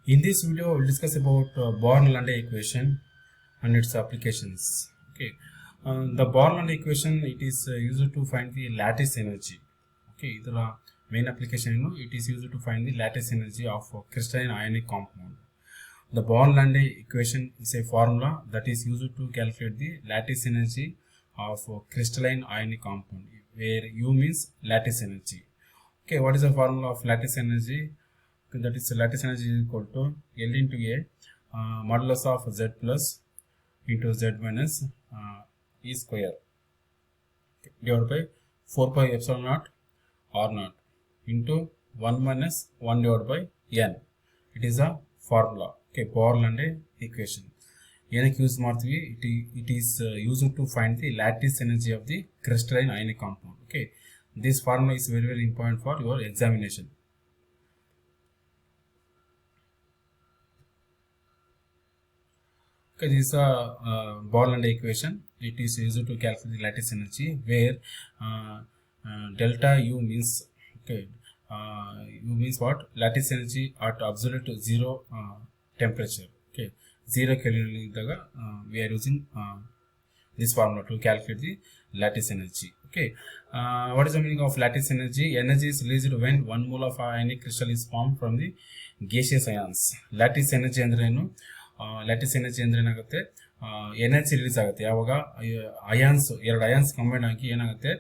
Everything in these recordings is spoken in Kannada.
In this video, we'll discuss about Born-Lande equation and its applications. Okay, the Born-Lande equation, it is used to find the lattice energy. Okay, the main application, it is used to find the lattice energy of crystalline ionic compound. The Born-Lande equation is a formula that is used to calculate the lattice energy of crystalline ionic compound, where U means lattice energy. Okay, what is the formula of lattice energy? That is lattice energy is equal to L into A modulus of Z plus into Z minus E square divided by 4 pi epsilon naught R naught into 1 minus 1 divided by N. It is a formula. Okay, Born-Lande equation. ಏನಕ್ಕೆ ಯೂಸ್ ಮಾಡ್ತೀವಿ it is used to find the lattice energy of the crystalline ionic compound. Okay, this formula is very important for your examination. Okay, this is a Born-Lande equation. It is used to calculate the lattice energy where delta U means U means what? Lattice energy at absolute zero temperature. Okay, 0 Kelvin idaga we are using this formula to calculate the lattice energy. Okay, what is the meaning of lattice energy? Energy is released when 1 mole of ionic crystal is formed from the gaseous ions. Lattice energy ಅಂದ್ರೆ ಏನು? ಲ್ಯಾಟಿಸ್ ಎನರ್ಜಿ ಅಂದ್ರೆ ಏನಾಗುತ್ತೆ, ಎನರ್ಜಿ ರಿಲೀಸ್ ಆಗುತ್ತೆ ಯಾವಾಗ ಎರಡು ಅಯಾನ್ಸ್ ಕಂಬೈನ್ ಆಗಿ ಏನಾಗುತ್ತೆ,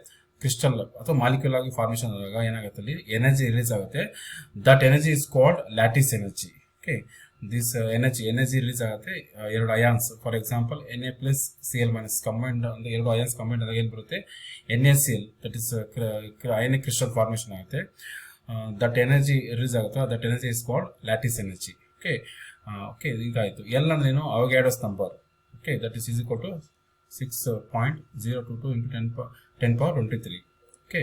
ಕ್ರಿಸ್ಟಲ್ ಅಥವಾ ಮಾಲಿಕ್ಯೂಲ್ ಆಗಿ ಫಾರ್ಮೇಶನ್ ಆದಾಗ ಏನಾಗುತ್ತೆ, ಅಲ್ಲಿ ಎನರ್ಜಿ ರಿಲೀಸ್ ಆಗುತ್ತೆ. That energy is called lattice energy. Okay, this energy release ಆಗುತ್ತೆ ಎರಡು ions. For example Na+Cl- combined ಅಂದ್ರೆ ಎರಡು ಅಯಾನ್ಸ್ ಕಂಬೈಂಡ್ ಆದಾಗ ಏನ್ ಬರುತ್ತೆ, NaCl, that is ionic crystal formation ಆಗುತ್ತೆ. ದಟ್ ಎನರ್ಜಿ ರಿಲೀಸ್ ಆಗುತ್ತೆ, that energy is called lattice energy. Okay, okay, ಇದಾಯಿತು. ಎಲ್ ಅಂದ್ರೇನು, Avogadro's number. Okay, that is equal to 6.022 into 10 power 23. Okay,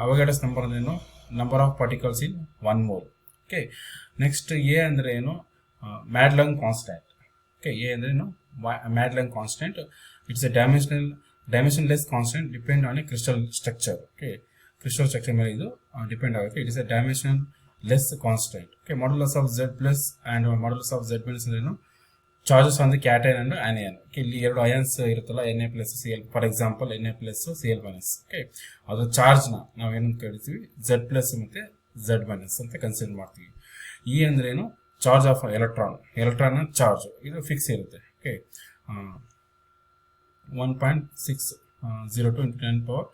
Avogadro's number ಅಂದ್ರೇನು, number of particles in 1 mole. Okay, next A ಅಂದ್ರೆ ಏನು, ಮ್ಯಾಡ್ಲಂಗ್ ಕಾನ್ಸ್ಟೆಂಟ್. ಓಕೆ, ಎ ಅಂದ್ರೇನು, Madelung constant. It's a dimensionless constant depend on a crystal structure. Okay, crystal structure ಮೇಲೆ ಇದು ಡಿಪೆಂಡ್ ಆಗುತ್ತೆ. It is A dimension less constant. Okay, modulus of Z plus and modulus of Z minus ಏನು, charges on the cation and onion. ಇಲ್ಲಿ ಎರಡು ಅಯಾನ್ಸ್ ಇರುತ್ತಲ್ಲ, Na+Cl, for example Na+Cl-. Okay, ಅದು ಚಾರ್ಜ್ನ ನಾವೇನು ಕರಿತೀವಿ, Z+ ಮತ್ತೆ Z- ಅಂತ ಕನ್ಸಿಡರ್ ಮಾಡ್ತೀವಿ. ಇ ಅಂದ್ರೆ ಏನು, ಚಾರ್ಜ್ ಆಫ್ ಎಲೆಕ್ಟ್ರಾನ್ ಚಾರ್ಜ್, ಇದು ಫಿಕ್ಸ್ ಇರುತ್ತೆ. Okay, 1.602 into 10 power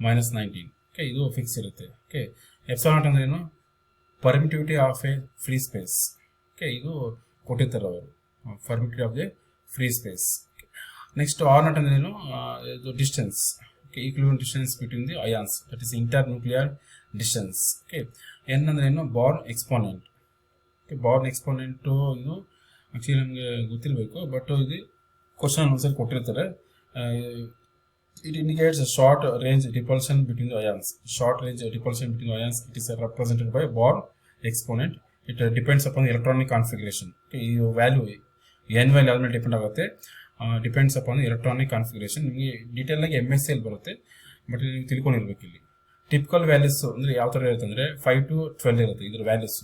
-19. ಓಕೆ, ಇದು ಫಿಕ್ಸ್ ಇರುತ್ತೆ. ಓಕೆ, ಎಪ್ಸಿಲಾನ್ ನಾಟ್ ಅಂದ್ರೆ ಏನು, permittivity of a free space. Okay, ಇದು ಕೊಟ್ಟಿರ್ತಾರೆ ಅವರು, permittivity of the free space. Next R naught ಅಂದ್ರೆ ಏನು, ಇದು distance. Okay, equilibrium distance between the ions, that is internuclear distance. Okay, N ಅಂದ್ರೆ ಏನು, Born exponent. Okay, Born exponent ಇದು ಆಕ್ಚುಲಿ ನಮಗೆ ಗೊತ್ತಿರಬೇಕು, ಬಟ್ ಇದು ಕ್ವಶನ್ ಒಂದ್ಸರಿ ಕೊಟ್ಟಿರ್ತಾರೆ. It indicates a short range repulsion between the ions. Short range repulsion between the ions, it is represented by Born exponent. It depends upon the electronic configuration. Okay, ಈ ವ್ಯಾಲ್ಯೂ n ವ್ಯಾಲ್ಯೂ ಯಾವ್ದು ಮೇಲೆ ಡಿಪೆಂಡ್ ಆಗುತ್ತೆ, ಡಿಪೆಂಡ್ಸ್ ಅಪಾನ್ ಎಲೆಕ್ಟ್ರಾನಿಕ್ ಕಾನ್ಫಿಗರೇಷನ್. ನಿಮಗೆ ಡೀಟೇಲ್ ಆಗಿ MSCL ಬರುತ್ತೆ, ಬಟ್ ನೀವು ತಿಳ್ಕೊಂಡಿರ್ಬೇಕು. ಇಲ್ಲಿ ಟಿಪಿಕಲ್ ವ್ಯಾಲ್ಯೂಸ್ ಅಂದ್ರೆ ಯಾವ ಥರ ಇರುತ್ತೆ ಅಂದರೆ 5 to 12 ಇರುತ್ತೆ. ಇದ್ರ ವ್ಯಾಲ್ಯೂಸ್,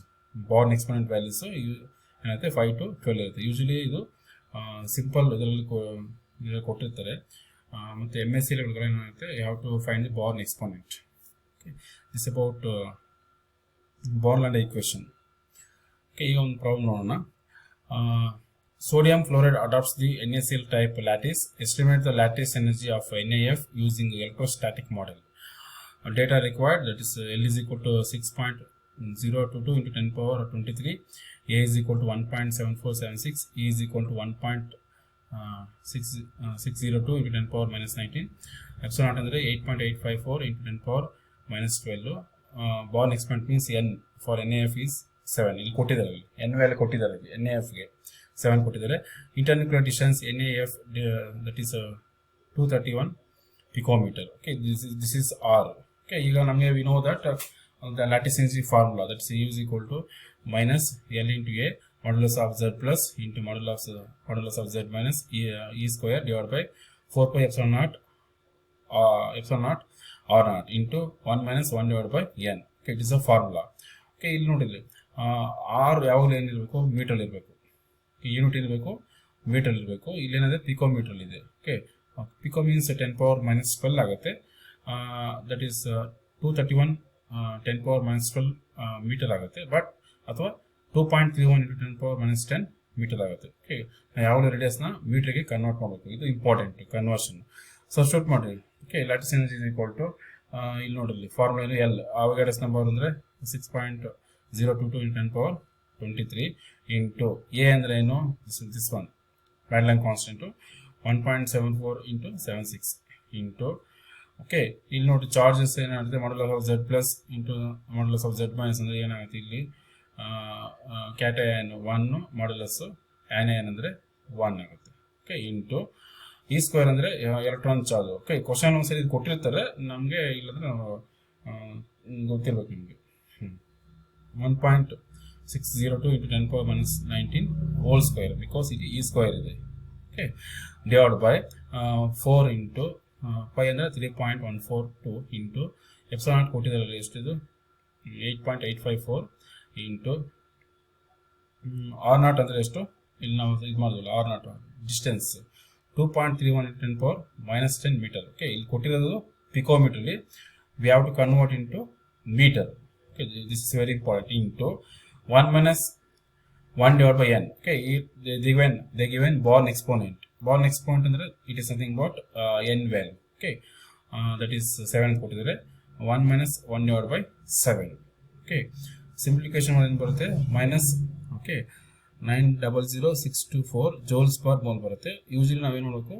ಬಾರ್ನ್ ಎಕ್ಸ್ಪೋನೆಂಟ್ ವ್ಯಾಲ್ಯೂಸ್ ಏನಾಗುತ್ತೆ, 5 to 12 ಇರುತ್ತೆ. ಯೂಶಲಿ ಇದು ಸಿಂಪಲ್ ಇದರಲ್ಲಿ ಕೊಟ್ಟಿರ್ತಾರೆ. ಮತ್ತು MSCL ಏನಾಗುತ್ತೆ, you have to find the Born exponent. This about Born-Lande equation. Okay, ಈಗ ಒಂದು ಪ್ರಾಬ್ಲಮ್ ನೋಡೋಣ. Sodium fluoride adopts the NaCl type lattice. Estimate the lattice energy of NaF using electrostatic model. Data required, that is L is equal to 6.022 into 10 power 23, A is equal to 1.7476, E is equal to 1.602 into 10 power -19, epsilon naught ಅಂದ್ರೆ 8.854 into 10 power -12. Born exponent means N for NaF is 7. ಇಲ್ಲಿ ಕೊಟ್ಟಿದ್ದಾರೆ, N ವ್ಯಾಲ್ಯೂ ಕೊಟ್ಟಿದ್ದಾರೆ, NaFಗೆ 7 ಕೊಟ್ಟಿದ್ದಾರೆ. Internuclear distance NaF that is 231 picometer. Okay, this is R. Okay, ಈಗ ನಮಗೆ we know that the lattice energy formula, that is U is equal to -L into A modulus of Z plus into modulus of Z minus E square divided by 4 pi epsilon naught R naught into 1 minus 1 divided by N. Okay, it is a formula. Okay, ಇಲ್ಲಿ ನೋಡಿದ್ರೆ ಆರ್ ಯಾವಾಗಲೂ ಏನಿರಬೇಕು ಮೀಟರ್ ಇರಬೇಕು, ಯೂನಿಟ್ ಇರಬೇಕು, ಮೀಟರ್ ಇರಬೇಕು. ಇಲ್ಲೇನಾದರೆ ಪಿಕೋ ಮೀಟರ್ ಇದೆ. ಓಕೆ, ಪಿಕೋ ಮೀನ್ಸ್ 10⁻⁻12 ಆಗುತ್ತೆ. ದಟ್ ಈಸ್ 231 10⁻⁻12 ಮೀಟರ್ ಆಗುತ್ತೆ. ಬಟ್ ಅಥವಾ 2.31 × 10⁻10 ಮೀಟರ್ ಆಗುತ್ತೆ. ಓಕೆ, ಯಾವಾಗಲೂ ರೇಡಿಯಸ್ನ ಮೀಟರ್ಗೆ ಕನ್ವರ್ಟ್ ಮಾಡಬೇಕು. ಇದು ಇಂಪಾರ್ಟೆಂಟ್ ಕನ್ವರ್ಷನ್. ಸಬ್ಸ್ಟಿಟ್ಯೂಟ್ ಮಾಡಿ. Okay, lattice energy is equal to ಇಲ್ಲಿ ನೋಡಿರಲಿ ಫಾರ್ಮುಲಾ ಎಲ್ ಅವಗಾಡ್ರಸ್ ನಂಬರ್ ಅಂದರೆ 6.022 × 10⁻23 ಇಂಟು ಎ ಅಂದರೆ ಏನು, this one Madelung constant 1.74 × 76 into okay. ಇಲ್ಲಿ ನೋಡಿ ಚಾರ್ಜಸ್ ಏನಾಗುತ್ತೆ, modulus of Z plus into modulus of Z minus ಅಂದರೆ ಏನಾಗುತ್ತೆ, ಇಲ್ಲಿ ಕ್ಯಾಟಯನ್ 1 ಮಾಡ್ಯುಲಸ್ ಆ್ಯನಯನ್ ಅಂದರೆ 1 ಆಗುತ್ತೆ. ಓಕೆ, ಇಂಟು ಈ ಸ್ಕ್ವೇರ್ ಅಂದರೆ ಎಲೆಕ್ಟ್ರಾನ್ ಚಾರ್ಜ್. ಓಕೆ, ಕ್ವಶನ್ ಒಂದ್ಸರಿ ಇದು ಕೊಟ್ಟಿರ್ತಾರೆ ನಮಗೆ, ಇಲ್ಲಾಂದರೆ ಗೊತ್ತಿರ್ಬೇಕು ನಿಮಗೆ. 1.602 × 10⁻19 ಹೋಲ್ ಸ್ಕ್ವೇರ್, ಬಿಕಾಸ್ ಇದು ಈ ಸ್ಕ್ವೇರ್ ಇದೆ. Okay, divide by 4 into pi ಅಂದರೆ 3.142 ಇಂಟು ಎಪ್ಸಿಲಾನ್ ನಾಟ್ ಕೊಟ್ಟಿದ್ದಾರೆ ಎಷ್ಟಿದು 8.854 ಇಂಟು ಆರ್ ನಾಟ್ ಅಂದರೆ ಎಷ್ಟು, ಇಲ್ಲಿ ನಾವು ಇದು ಮಾಡಿದ್ವಲ್ಲ R naught distance 2.31 × 10⁻10 meter. Okay, ಇಲ್ಲಿ ಕೊಟ್ಟಿರೋದು ಪಿಕೋಮೀಟರ್ಲಿ, we have to convert into meter. Okay, this is very important. Into 1 - 1 divide by n. Okay, they given Born exponent. Born exponent ಅಂದರೆ it is something about n value. Okay, that is 7 ಅಂತ ಕೊಟ್ಟಿದ್ದಾರೆ. 1 - 1 ಡಿವೈಡ್ ಬೈ 7. ಓಕೆ, ಸಿಂಪ್ಲಿಫಿಕೇಶನ್ ಮಾಡಿ ಏನು ಬರುತ್ತೆ, minus okay 900,624 joules per mole ಬರುತ್ತೆ. ಯೂಶಲಿ ನಾವೇನು ಮಾಡಬೇಕು,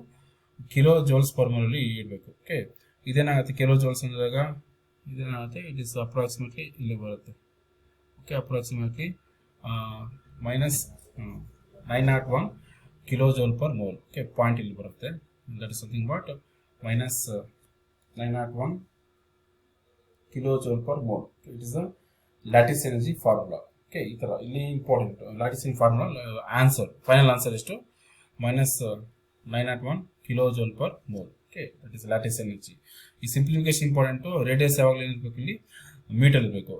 ಕಿಲೋ ಜೋಲ್ಸ್ ಪರ್ ಮೋಲಲ್ಲಿ ಇಡಬೇಕು. ಓಕೆ, ಇದೇನಾಗುತ್ತೆ ಕಿಲೋ ಜೋಲ್ಸ್ ಅಂದಾಗ ಇದೇನಾಗುತ್ತೆ, ಇಟ್ ಈಸ್ ಅಪ್ರಾಕ್ಸಿಮೇಟ್ಲಿ ಇಲ್ಲಿ ಬರುತ್ತೆ. Okay, approximately minus 901 kilo joule per mole. Okay, point ಇಲ್ಲಿ ಬರುತ್ತೆ. That is something but minus 901 kilo joule per mole. It is the lattice energy formula. Okay, ಈ ಥರ ಇಲ್ಲಿ important lattice energy formula. Answer final answer ಎಷ್ಟು, minus 901 kilo joule per mole. Okay, that is lattice energy. ಈ ಸಿಂಪ್ಲಿಫಿಕೇಶನ್ ಇಂಪಾರ್ಟೆಂಟು. ರೇಡಿಯಸ್ ಯಾವಾಗಲೂ ಏನಿರಬೇಕು, ಇಲ್ಲಿ ಮೀಟರ್ ಇರಬೇಕು.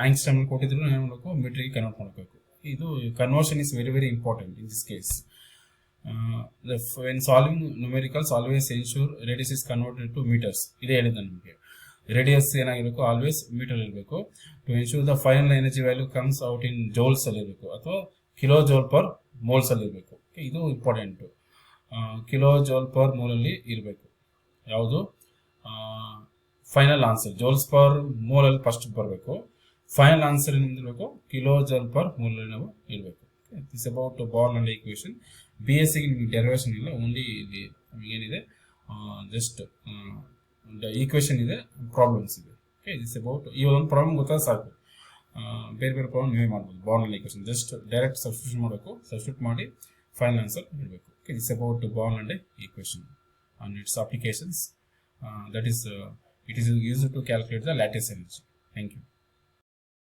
ಆಂಗ್ಸ್ಟ್ರಮ್ ಕೊಟ್ಟಿದ್ರು ಏನು ಮಾಡಬೇಕು, ಮೀಟರ್ಗೆ ಕನ್ವರ್ಟ್ ಮಾಡಬೇಕು. ಇದು conversion is very very important in this case. when solving numericals always ensure radius is converted to meters. ಇದೇ ಹೇಳಿದ್ದೆ ನಿಮಗೆ, ರೇಡಿಯಸ್ ಏನಾಗಿರಬೇಕು, ಆಲ್ವೇಸ್ ಮೀಟರ್ ಇರಬೇಕು. To ensure the final energy value comes out in joules ಅಲ್ಲಿ ಇರಬೇಕು, ಅಥವಾ ಕಿಲೋ ಜೋಲ್ ಪರ್ ಮೋಲ್ಸ್ ಅಲ್ಲಿ ಇರಬೇಕು. ಇದು ಇಂಪಾರ್ಟೆಂಟು. ಕಿಲೋ ಜೋಲ್ ಪರ್ ಮೋಲಲ್ಲಿ ಇರಬೇಕು. ಯಾವುದು ಫೈನಲ್ ಆನ್ಸರ್, ಜೋಲ್ಸ್ ಪರ್ ಮೋಲಲ್ಲಿ ಫಸ್ಟ್ ಬರಬೇಕು. ಫೈನಲ್ ಆನ್ಸರ್ ಏನಿರಬೇಕು, ಕಿಲೋ ಜೋಲ್ ಪರ್ ಮೋಲಲ್ಲಿ ನಾವು ಇರಬೇಕು. It's about Born and equation. B S ಸಿಗೆ ನಿಮಗೆ ಡೆರಿವೇಷನ್ ಇಲ್ಲ, ಓನ್ಲಿ ಇಲ್ಲಿ ಏನಿದೆ ಜಸ್ಟ್ ಈಕ್ವೇಷನ್ ಇದೆ, ಪ್ರಾಬ್ಲಮ್ಸ್ ಇದೆ. ಓಕೆ, ಇಟ್ಸ್ ಅಬೌಟ್ ಈ ಒಂದು ಪ್ರಾಬ್ಲಮ್ ಗೊತ್ತಾಗ ಸಾಕು, ಬೇರೆ ಬೇರೆ ಪ್ರಾಬ್ಲಮ್ ನೀವೇ ಮಾಡ್ಬೋದು. Born and equation just direct substitute ಮಾಡಬೇಕು, ಸಬ್ಸ್ಟಿಟ್ಯೂಟ್ ಮಾಡಿ ಫೈನಲ್ ಆನ್ಸರ್ ಇರಬೇಕು. Okay, it's about Born and equation and its applications. That is it is used to calculate the lattice energy. Thank you.